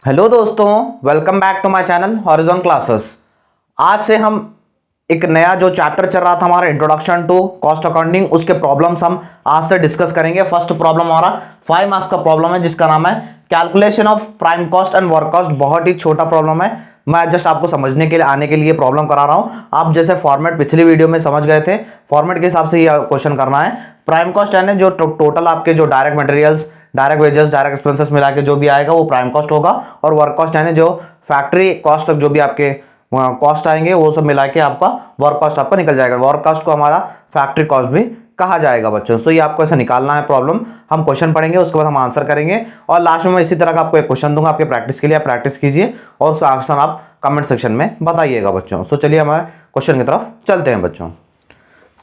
Hello दोस्तों, welcome back to my channel Horizon Classes. आज से हम एक नया जो चैप्टर चल रहा था हमारा इंट्रोडक्शन टू कॉस्ट अकाउंटिंग, उसके प्रॉब्लम्स हम आज से डिस्कस करेंगे। फर्स्ट प्रॉब्लम हमारा 5 मार्क्स का प्रॉब्लम है जिसका नाम है calculation of prime cost and work cost. बहुत ही छोटा प्रॉब्लम है, मैं जस्ट आपको समझने के लिए आने के लिए प्रॉब्लम करा रहा हूं। आप जैसे फॉर्मेट पिछली वीडियो में समझ गए थे, फॉर्मेट के हिसाब से ये क्वेश्चन करना है। प्राइम कॉस्ट यानी जो टोटल आपके जो direct materials, direct wages, direct expenses मिला के जो भी आएगा वो प्राइम कॉस्ट होगा। और वर्क कॉस्ट यानी जो फैक्ट्री कॉस्ट जो भी आपके कॉस्ट आएंगे वो सब मिला के आपका वर्क कॉस्ट आपका निकल जाएगा। वर्क कॉस्ट को हमारा फैक्ट्री कॉस्ट भी कहा जाएगा बच्चों। सो ये आपको ऐसे निकालना है प्रॉब्लम। हम क्वेश्चन पढ़ेंगे, उसके बाद हम आंसर करेंगे और लास्ट में मैं इसी तरह का आपको एक क्वेश्चन दूंगा आपके प्रैक्टिस के लिए। आप प्रैक्टिस कीजिए और उसका आंसर आप कमेंट सेक्शन में बताइएगा बच्चों। सो चलिए हमारे क्वेश्चन की तरफ चलते हैं बच्चों।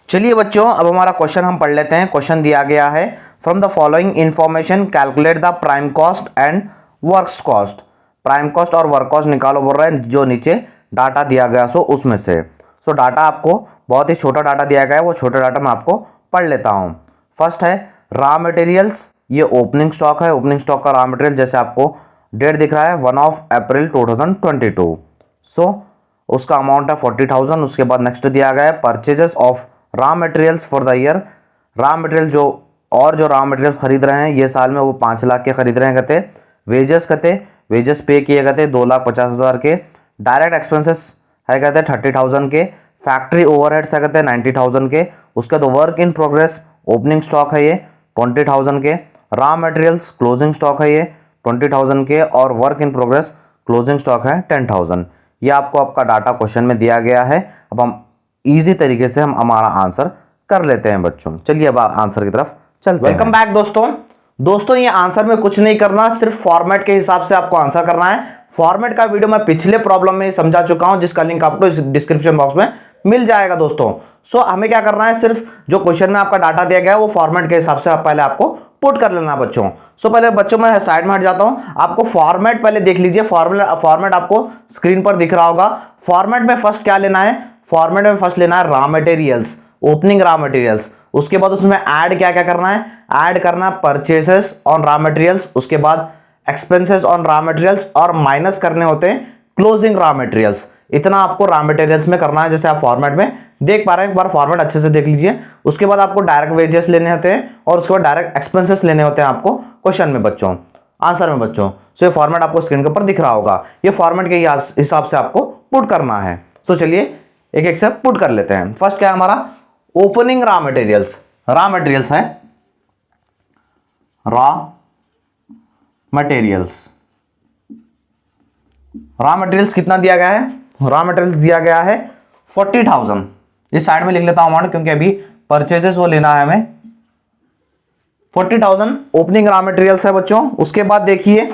चलिए बच्चों, अब हमारा क्वेश्चन हम पढ़ लेते हैं। क्वेश्चन दिया गया है, from the following information calculate the prime cost and works cost. Prime cost और वर्क कॉस्ट निकालो बोल रहे हैं, जो नीचे डाटा दिया गया सो उसमें से। सो डाटा आपको बहुत ही छोटा डाटा दिया गया है, वो छोटा डाटा मैं आपको पढ़ लेता हूँ। फर्स्ट है रॉ मटेरियल्स, ये ओपनिंग स्टॉक है। ओपनिंग स्टॉक का रॉ मटेरियल जैसे आपको डेट दिख रहा है 1 अप्रैल 2022। सो उसका अमाउंट है 40,000। उसके बाद नेक्स्ट दिया गया है purchases of raw materials for the year. Raw material जो रॉ मटेरियल्स खरीद रहे हैं ये साल में वो 5 लाख के खरीद रहे हैं कहते। वेजेस कहते, वेजेस पे किए गए थे 2,50,000 के। डायरेक्ट एक्सपेंसेस है कहते 30,000 के। फैक्ट्री ओवरहेड्स है कहते 90,000 के। उसके बाद work in progress opening stock है ये 20,000 के। रॉ मटेरियल्स क्लोजिंग स्टॉक है ये 20,000 के। और work in progress closing stock है 10,000। ये आपको आपका डाटा क्वेश्चन में दिया गया है। अब हम इजी तरीके से हम हमारा आंसर कर लेते हैं बच्चों। चलिए अब आंसर की तरफ चलते हैं। वेलकम बैक दोस्तों, ये आंसर में कुछ नहीं करना, सिर्फ फॉर्मेट के हिसाब से आपको आंसर करना है। फॉर्मेट का वीडियो मैं पिछले प्रॉब्लम में समझा चुका हूं, जिसका लिंक आपको इस डिस्क्रिप्शन बॉक्स में मिल जाएगा दोस्तों। सो हमें क्या करना है, सिर्फ जो क्वेश्चन में आपका डाटा दिया गया है वो फॉर्मेट के हिसाब से आप पहले आपको पुट कर लेना बच्चों। सो पहले बच्चों मैं साइड में हट जाता हूं, आपको फॉर्मेट पहले देख लीजिए। फॉर्मेट आपको स्क्रीन पर दिख रहा होगा। फॉर्मेट में फर्स्ट क्या लेना है, फॉर्मेट में फर्स्ट लेना है raw materials, opening raw materials. उसके बाद उसमें ऐड क्या क्या करना है, ऐड करना परचेसेस ऑन रॉ मटेरियल्स। उसके बाद एक्सपेंसेस ऑन रॉ मटेरियल्स और माइनस करने होते हैं क्लोजिंग रॉ मटेरियल्स। इतना आपको रॉ मटेरियल्स में करना है, जैसे आप फॉर्मेट में देख पा रहे हैं। एक बार फॉर्मेट अच्छे से देख लीजिए। उसके बाद आपको डायरेक्ट वेजेस लेने होते हैं और उसके बाद डायरेक्ट एक्सपेंसेस लेने होते हैं आपको क्वेश्चन में बच्चों, आंसर में बच्चों। सो ये फॉर्मेट आपको स्क्रीन के ऊपर दिख रहा होगा। ये फॉर्मेट के हिसाब से आपको पुट करना है। सो चलिए एक एक से पुट कर लेते हैं। फर्स्ट क्या है हमारा, opening raw materials. Raw materials है रॉ मटेरियल्स। रॉ मटेरियल्स कितना दिया गया है, रॉ मटेरियल्स दिया गया है 40,000। इस साइड में लिख लेता हूं अमाउंट, क्योंकि अभी परचेजेस वो लेना है हमें। 40,000 ओपनिंग रॉ मटेरियल्स है बच्चों। उसके बाद देखिए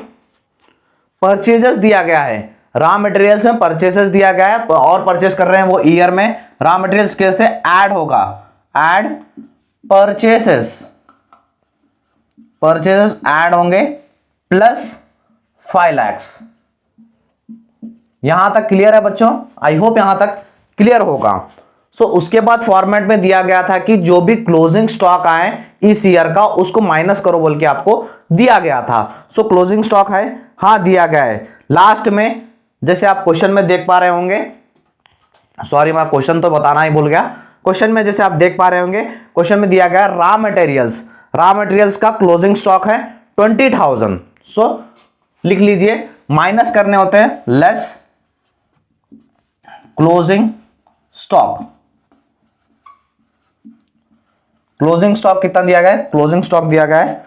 परचेजेस दिया गया है, रॉ मटेरियल्स में परचेसेस दिया गया है और परचेस कर रहे हैं वो ईयर में। रॉ मटेरियल्स कैसे ऐड होगा, ऐड परचेसेस, परचेसेस ऐड होंगे प्लस 5 लाख। यहां तक क्लियर है बच्चों? आई होप यहां तक क्लियर होगा। सो उसके बाद फॉर्मेट में दिया गया था कि जो भी क्लोजिंग स्टॉक आए इस ईयर का उसको माइनस करो बोल के आपको दिया गया था। सो क्लोजिंग स्टॉक है, हाँ दिया गया है। लास्ट में जैसे आप क्वेश्चन में देख पा रहे होंगे, सॉरी मैं क्वेश्चन तो बताना ही भूल गया। क्वेश्चन में जैसे आप देख पा रहे होंगे, क्वेश्चन में दिया गया रॉ मटेरियल्स। रॉ मटेरियल्स का क्लोजिंग स्टॉक है 20,000। सो लिख लीजिए, माइनस करने होते हैं less closing stock. Closing stock कितना दिया गया है, क्लोजिंग स्टॉक दिया गया है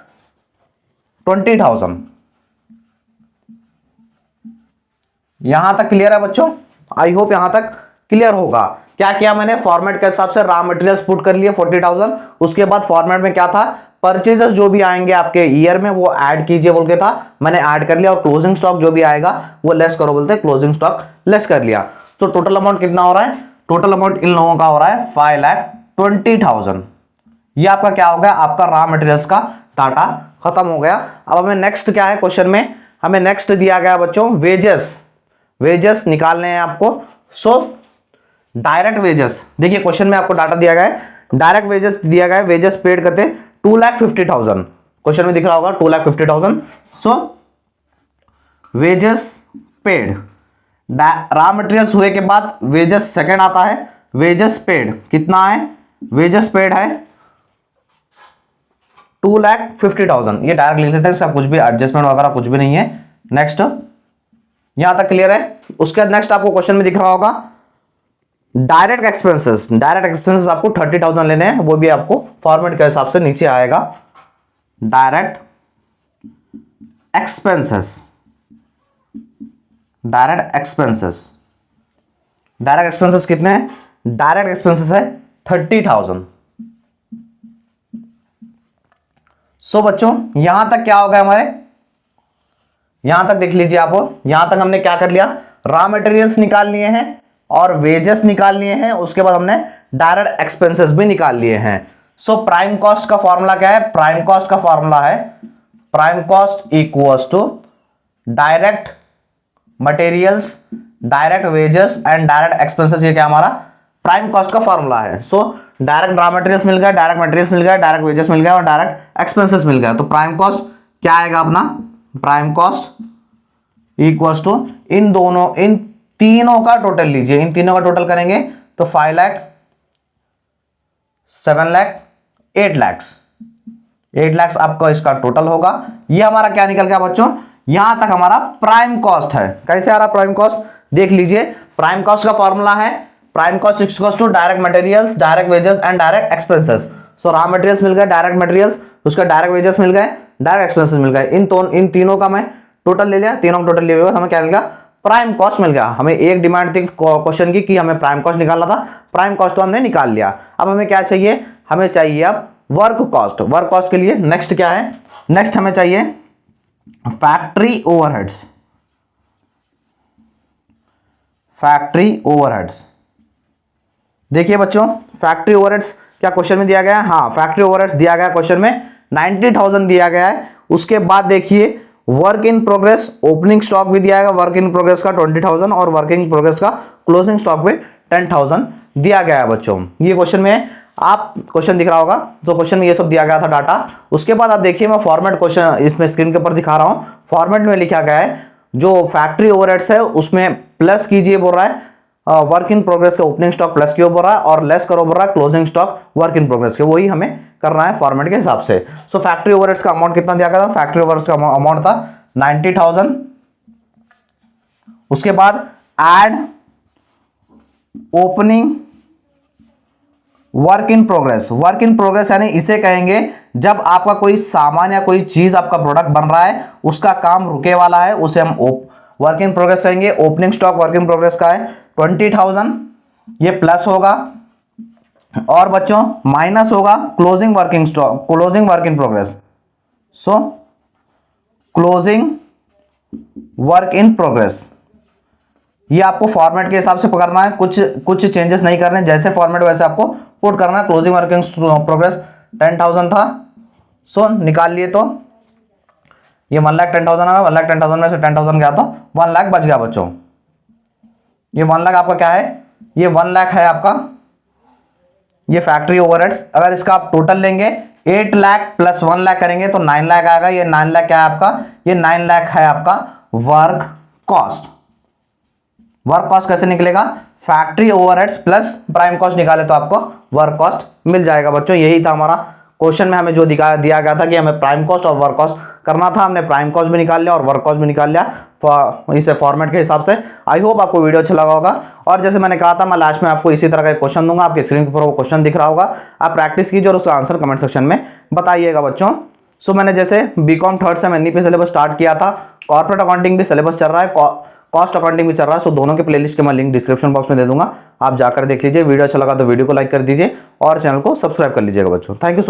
20,000। यहां तक क्लियर है बच्चों? आई होप यहां तक क्लियर होगा। क्या किया मैंने, फॉर्मेट के हिसाब से रॉ मटेरियल्स पुट कर लिए 40,000। उसके बाद फॉर्मेट में क्या था, परचेजेस जो भी आएंगे आपके ईयर में वो ऐड कीजिए बोल के था, मैंने ऐड कर लिया। और क्लोजिंग स्टॉक जो भी आएगा वो लेस करो बोलते, क्लोजिंग स्टॉक लेस कर लिया। तो टोटल अमाउंट कितना हो रहा है, टोटल अमाउंट इन लोगों का हो रहा है 5,20,000। ये आपका क्या हो गया, आपका रॉ मटेरियल्स का डाटा खत्म हो गया। अब हमें नेक्स्ट क्या है, क्वेश्चन में हमें नेक्स्ट दिया गया बच्चों वेजेस। वेजेस निकालने हैं आपको। सो डायरेक्ट वेजेस, देखिए क्वेश्चन में आपको डाटा दिया गया है, डायरेक्ट वेजेस दिया गया है। वेजेस पेड करते 2,50,000, क्वेश्चन में दिख रहा होगा 2,50,000। सो वेजेस पेड, रॉ मटेरियल्स हुए के बाद वेजेस सेकंड आता है, वेजेस पेड कितना है, वेजेस पेड है 2,50,000, ये डायरेक्ट लिख लेते हैं, इसका कुछ भी एडजस्टमेंट वगैरह कुछ भी नहीं है। नेक्स्ट, यहां तक क्लियर है। उसके बाद नेक्स्ट आपको क्वेश्चन में दिख रहा होगा डायरेक्ट एक्सपेंसेस, डायरेक्ट एक्सपेंसेस आपको 30,000 लेने हैं, वो भी आपको फॉर्मेट के हिसाब से नीचे आएगा। Direct expenses, direct expenses, direct expenses कितने हैं, डायरेक्ट एक्सपेंसेस है 30,000। सो बच्चों यहां तक क्या होगा हमारे, यहां तक देख लीजिए आप, यहां तक हमने क्या कर लिया, रॉ मटेरियल्स निकाल लिए हैं और वेजेस निकाल लिए हैं, उसके बाद हमने डायरेक्ट एक्सपेंसेस भी निकाल लिए हैं। सो प्राइम कॉस्ट का फॉर्मूला क्या है, प्राइम कॉस्ट का फॉर्मूला है prime cost equals to direct materials, direct wages and direct expenses, ये क्या हमारा प्राइम कॉस्ट का फॉर्मूला है। सो डायरेक्ट रॉ मटेरियल्स मिल गया, डायरेक्ट मटेरियल्स मिल गया, डायरेक्ट वेजेस मिल गया और डायरेक्ट एक्सपेंसेस मिल गया। तो प्राइम कॉस्ट क्या आएगा अपना, प्राइम कॉस्ट इक्वल्स टू इन दोनों, इन तीनों का टोटल लीजिए, इन तीनों का टोटल करेंगे तो 5 लाख, 7 लाख, 8 लाख, 8 लाख आपका इसका टोटल होगा। ये हमारा क्या निकल गया बच्चों, यहां तक हमारा प्राइम कॉस्ट है। कैसे आ रहा प्राइम कॉस्ट, देख लीजिए, प्राइम कॉस्ट का फॉर्मूला है prime cost equals to direct materials, direct wages and direct expenses. So raw materials मिल गए, डायरेक्ट मटेरियल्स, उसका डायरेक्ट वेजेस मिल गए, डायरेक्ट एक्सपेंसेस मिल गए, इन तीनों का मैं टोटल ले लिया, तीनों का टोटल लिए हुए हमें क्या मिल गया, प्राइम कॉस्ट मिल गया। हमें एक डिमांड थी क्वेश्चन की कि हमें प्राइम कॉस्ट निकालना था, प्राइम कॉस्ट तो हमने निकाल लिया। अब हमें क्या चाहिए, हमें चाहिए अब वर्क कॉस्ट। वर्क कॉस्ट के लिए नेक्स्ट क्या है, नेक्स्ट हमें चाहिए फैक्ट्री ओवरहेड्स, फैक्ट्री ओवरहेड्स। देखिए बच्चों फैक्ट्री ओवरहेड्स क्या क्वेश्चन में दिया गया है, हाँ फैक्ट्री ओवरहेड्स दिया गया क्वेश्चन में 90,000 दिया गया है। उसके बाद देखिए work in progress, opening stock भी दिया गया, वर्क इन प्रोग्रेस का 20,000 और वर्क इन प्रोग्रेस का क्लोजिंग स्टॉक भी 10,000 दिया गया है बच्चों। ये क्वेश्चन में आप क्वेश्चन दिख रहा होगा, तो क्वेश्चन में ये सब दिया गया था डाटा। उसके बाद आप देखिए मैं फॉर्मेट क्वेश्चन इसमें स्क्रीन के ऊपर दिखा रहा हूं, फॉर्मेट में लिखा गया है जो फैक्ट्री ओवरहेड्स है उसमें प्लस कीजिए बोल रहा है, वर्क इन प्रोग्रेस का ओपनिंग स्टॉक प्लस क्यों बोल रहा है और लेस करो बोल रहा है closing stock work in progress के, वही हमें करना है फॉर्मेट के हिसाब से। सो फैक्ट्री ओवरहेड्स का अमाउंट कितना दिया गया था, फैक्ट्री ओवरहेड्स का अमाउंट था 90,000। उसके बाद add opening work in progress, work in progress यानी इसे कहेंगे जब आपका कोई सामान या कोई चीज आपका प्रोडक्ट बन रहा है उसका काम रुके वाला है, उसे हम वर्क इन प्रोग्रेस कहेंगे। Opening stock work in progress का है 20,000, ये प्लस होगा और बच्चों माइनस होगा closing working stock, closing work in progress. So closing work in progress, ये आपको फॉर्मेट के हिसाब से पकड़ना है, कुछ चेंजेस नहीं करने, जैसे फॉर्मेट वैसे आपको पुट करना है। क्लोजिंग वर्क इन प्रोग्रेस 10,000 था, सो निकाल लिए तो ये 1,10,000 आया, 1,10,000 में से 10,000 गया तो 1 लाख बच गया बच्चों। ये 1 लाख आपका क्या है, ये 1 लाख है आपका ये फैक्ट्री ओवरहेड्स। अगर इसका आप टोटल लेंगे 8 लाख प्लस 1 लाख करेंगे तो 9 लाख आएगा। ये 9 लाख क्या है आपका, ये 9 लाख है आपका वर्क कॉस्ट। वर्क कॉस्ट कैसे निकलेगा, factory overheads plus prime cost निकाले तो आपको वर्क कॉस्ट मिल जाएगा बच्चों। यही था हमारा क्वेश्चन में, हमें जो दिया गया था कि हमें प्राइम कॉस्ट और वर्क कॉस्ट करना था, हमने प्राइम कॉस्ट भी निकाल लिया और वर्क कॉस्ट भी निकाल लिया इसे फॉर्मेट के हिसाब से। आई होप आपको वीडियो अच्छा लगा होगा, और जैसे मैंने कहा था मैं लास्ट में आपको इसी तरह का एक क्वेश्चन दूंगा, आपके स्क्रीन पर वो क्वेश्चन दिख रहा होगा, आप प्रैक्टिस कीजिए और उसका आंसर कमेंट सेक्शन में बताइएगा बच्चों। सो मैंने जैसे BCom third sem NEP syllabus start किया था, कॉर्पोरेट अकाउंटिंग भी सिलेबस चल रहा है, कॉस्ट अकाउंटिंग भी चल रहा है। सो दोनों के प्लेलिस्ट के मैं लिंक डिस्क्रिप्शन बॉक्स में दे दूंगा, आप जाकर देख लीजिए। वीडियो अच्छा लगा तो वीडियो को लाइक कर दीजिए और चैनल को सब्सक्राइब कर लीजिएगा बच्चों। Thank you so much.